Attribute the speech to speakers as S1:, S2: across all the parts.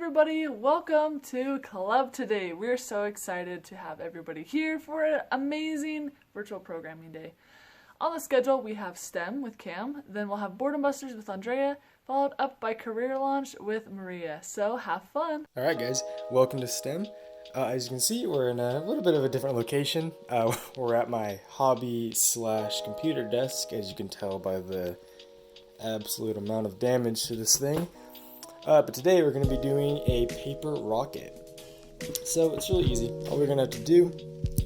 S1: everybody, welcome to Club Today. We're so excited to have everybody here for an amazing virtual programming day. On the schedule, we have STEM with Cam, then we'll have Boredom Busters with Andrea, followed up by Career Launch with Maria. So have fun.
S2: Alright guys, welcome to STEM. As you can see, we're in a little bit of a different location. We're at my hobby/computer desk, as you can tell by the absolute amount of damage to this thing. But today we're going to be doing a paper rocket. So it's really easy. All we're going to have to do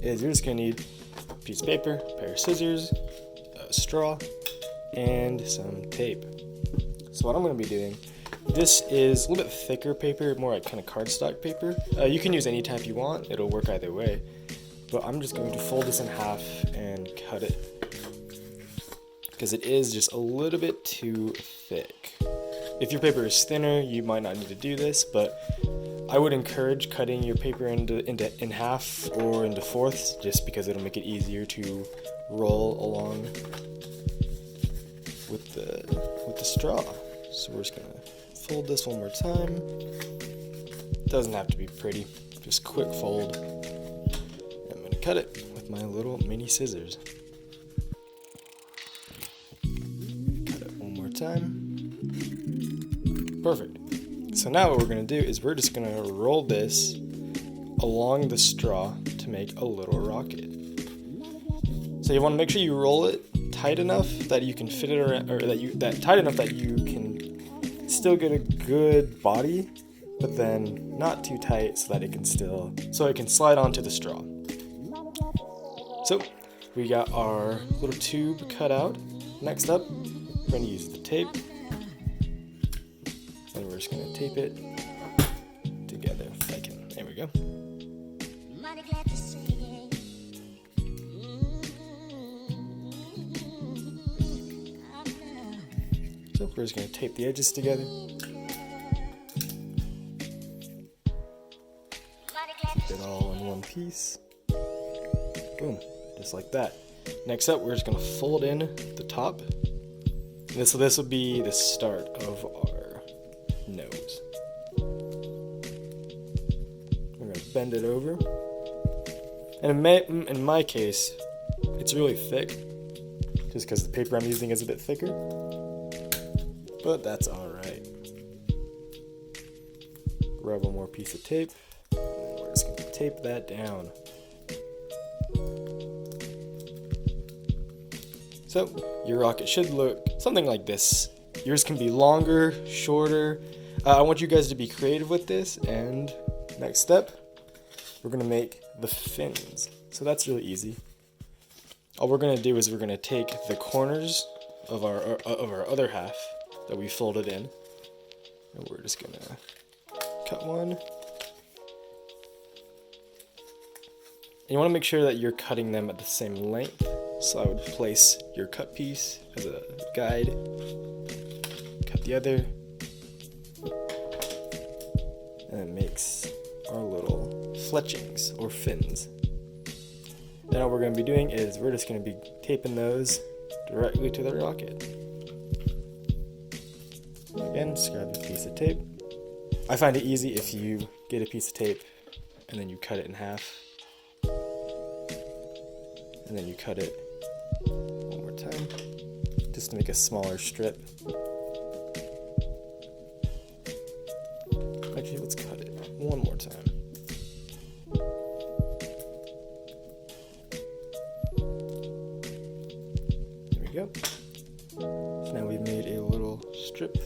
S2: is you're just going to need a piece of paper, a pair of scissors, a straw, and some tape. So what I'm going to be doing, this is a little bit thicker paper, more like kind of cardstock paper. You can use any type you want, it'll work either way. But I'm just going to fold this in half and cut it, because it is just a little bit too thick. If your paper is thinner, you might not need to do this, but I would encourage cutting your paper in half or into fourths, just because it'll make it easier to roll along with the straw. So we're just gonna fold this one more time. Doesn't have to be pretty, just quick fold. I'm gonna cut it with my little mini scissors. Cut it one more time. Perfect. So now what we're going to do is we're just going to roll this along the straw to make a little rocket. So you want to make sure you roll it tight enough that you can fit it around, or tight enough that you can still get a good body, but then not too tight so that it can slide onto the straw. So we got our little tube cut out. Next up, we're going to use the tape. And we're just going to tape it together. There we go. So we're just going to tape the edges together. Keep it all in one piece. Boom, just like that. Next up, we're just going to fold in the top. And so this will be the start of our nose. We're going to bend it over. And in my case, it's really thick, just because the paper I'm using is a bit thicker. But that's alright. Grab one more piece of tape, and then we're just going to tape that down. So, your rocket should look something like this. Yours can be longer, shorter. I want you guys to be creative with this. And next step, we're going to make the fins. So that's really easy. All we're going to do is we're going to take the corners of our other half that we folded in, and we're just going to cut one. And you want to make sure that you're cutting them at the same length. So I would place your cut piece as a guide, cut the other, and it makes our little fletchings or fins. Then all we're going to be doing is we're just going to be taping those directly to the rocket. Again, just grab a piece of tape. I find it easy if you get a piece of tape and then you cut it in half, and then you cut it one more time, just to make a smaller strip. Actually, let's cut it one more time. There we go. So now we've made a little strip.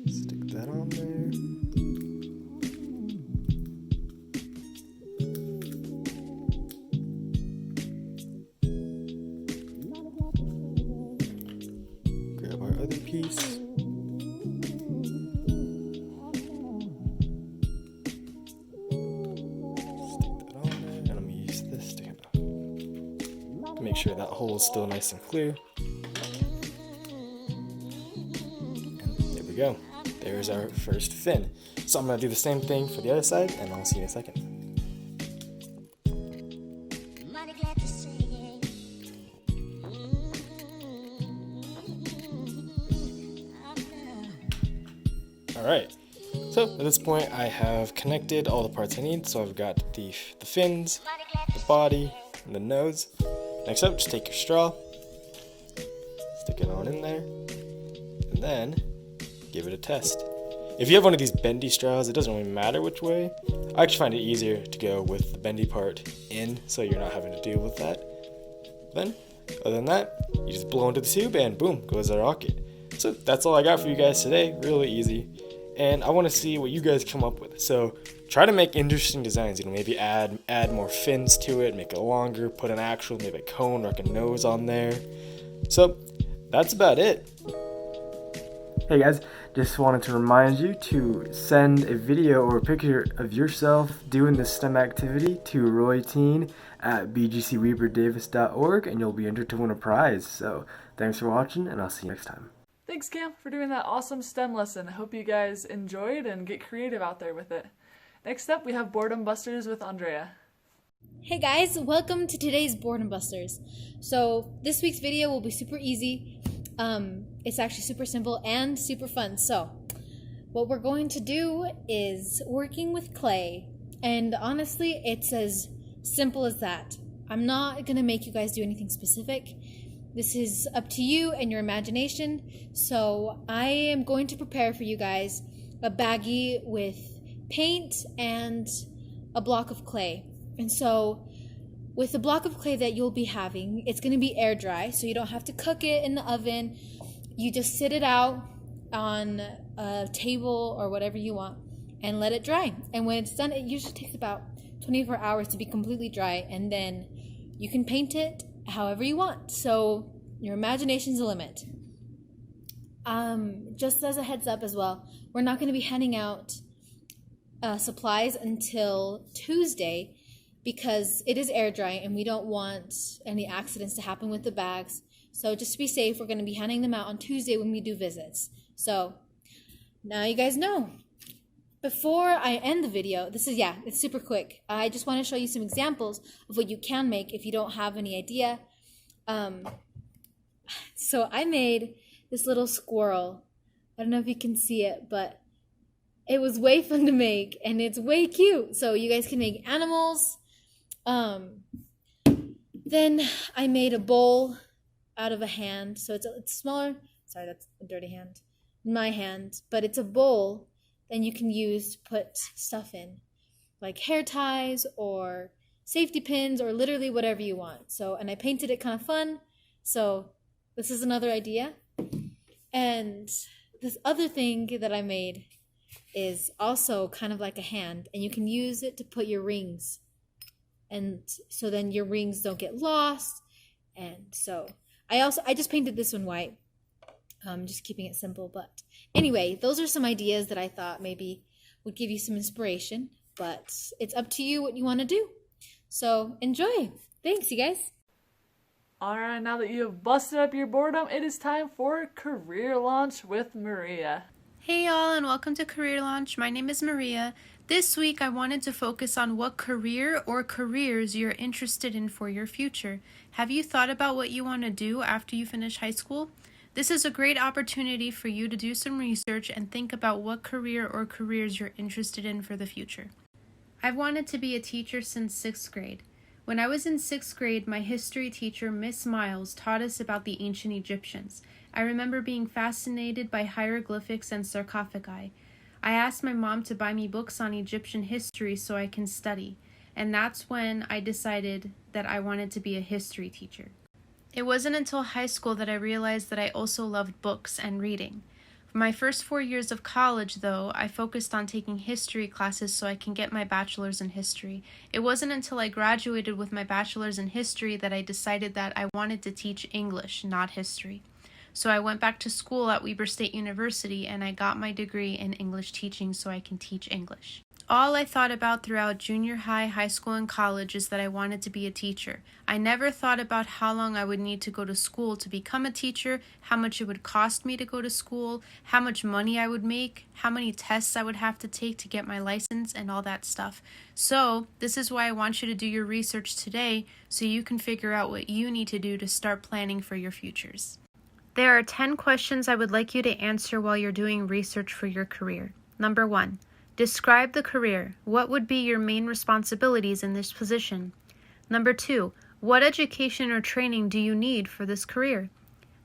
S2: Stick that on there. Grab our other piece. Stick that on there, and I'm going to use this to make sure that hole is still nice and clear. And there we go. There's our first fin. So I'm going to do the same thing for the other side, and I'll see you in a second. Alright, so at this point I have connected all the parts I need. So I've got the fins, the body, and the nose. Next up, just take your straw, stick it on in there, and then give it a test. If you have one of these bendy straws, it doesn't really matter which way. I actually find it easier to go with the bendy part in, so you're not having to deal with that. Then, other than that, you just blow into the tube and boom, goes the rocket. So that's all I got for you guys today, really easy. And I want to see what you guys come up with. So try to make interesting designs, maybe add more fins to it, make it longer, put an actual, maybe a cone or like a nose on there. So that's about it. Hey guys, just wanted to remind you to send a video or a picture of yourself doing this STEM activity to royteen@bgcweberdavis.org and you'll be entered to win a prize. So thanks for watching and I'll see you next time.
S1: Thanks, Cam, for doing that awesome STEM lesson. I hope you guys enjoyed and get creative out there with it. Next up, we have Boredom Busters with Andrea.
S3: Hey guys, welcome to today's Boredom Busters. So this week's video will be super easy. It's actually super simple and super fun. So what we're going to do is working with clay. And honestly, it's as simple as that. I'm not going to make you guys do anything specific. This is up to you and your imagination. So I am going to prepare for you guys a baggie with paint and a block of clay. And so with the block of clay that you'll be having, it's going to be air dry, so you don't have to cook it in the oven. You just sit it out on a table or whatever you want and let it dry. And when it's done, it usually takes about 24 hours to be completely dry, and then you can paint it however you want. So your imagination's the limit. Just as a heads up as well, we're not going to be handing out supplies until Tuesday because it is air dry and we don't want any accidents to happen with the bags. So just to be safe, we're going to be handing them out on Tuesday when we do visits. So now you guys know. Before I end the video, it's super quick. I just want to show you some examples of what you can make if you don't have any idea. So I made this little squirrel. I don't know if you can see it, but it was way fun to make and it's way cute. So you guys can make animals. Then I made a bowl out of a hand. So it's smaller. Sorry, that's a dirty hand. My hand. But it's a bowl then you can use to put stuff in. Like hair ties or safety pins or literally whatever you want. So, and I painted it kind of fun. So this is another idea. And this other thing that I made is also kind of like a hand. And you can use it to put your rings. And so then your rings don't get lost. And so I just painted this one white. Just keeping it simple. But anyway, those are some ideas that I thought maybe would give you some inspiration. But it's up to you what you want to do. So enjoy. Thanks, you guys.
S1: All right, now that you have busted up your boredom, it is time for Career Launch with Maria.
S4: Hey y'all, and welcome to Career Launch. My name is Maria. This week I wanted to focus on what career or careers you're interested in for your future. Have you thought about what you want to do after you finish high school? This is a great opportunity for you to do some research and think about what career or careers you're interested in for the future. I've wanted to be a teacher since 6th grade. When I was in 6th grade, my history teacher, Miss Miles, taught us about the ancient Egyptians. I remember being fascinated by hieroglyphics and sarcophagi. I asked my mom to buy me books on Egyptian history so I can study, and that's when I decided that I wanted to be a history teacher. It wasn't until high school that I realized that I also loved books and reading. For my first 4 years of college, though, I focused on taking history classes so I can get my bachelor's in history. It wasn't until I graduated with my bachelor's in history that I decided that I wanted to teach English, not history. So I went back to school at Weber State University and I got my degree in English teaching so I can teach English. All I thought about throughout junior high, high school, and college is that I wanted to be a teacher. I never thought about how long I would need to go to school to become a teacher, how much it would cost me to go to school, how much money I would make, how many tests I would have to take to get my license, and all that stuff. So, this is why I want you to do your research today so you can figure out what you need to do to start planning for your futures. There are 10 questions I would like you to answer while you're doing research for your career. Number 1. Describe the career. What would be your main responsibilities in this position? Number 2. What education or training do you need for this career?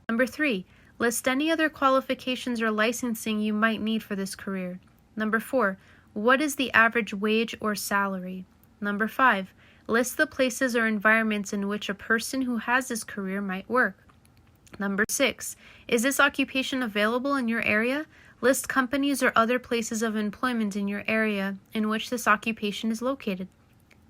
S4: Number 3. List any other qualifications or licensing you might need for this career. Number 4. What is the average wage or salary? Number 5. List the places or environments in which a person who has this career might work. Number 6. Is this occupation available in your area? List companies or other places of employment in your area in which this occupation is located.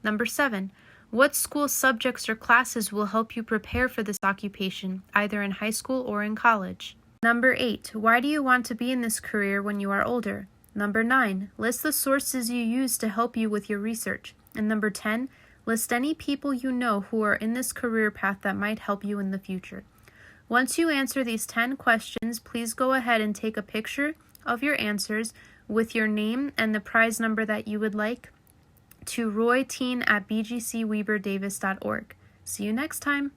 S4: Number 7. What school subjects or classes will help you prepare for this occupation, either in high school or in college? Number 8. Why do you want to be in this career when you are older? Number 9. List the sources you use to help you with your research. And number 10. List any people you know who are in this career path that might help you in the future. Once you answer these 10 questions, please go ahead and take a picture of your answers with your name and the prize number that you would like to royteen@bgcweberdavis.org. See you next time.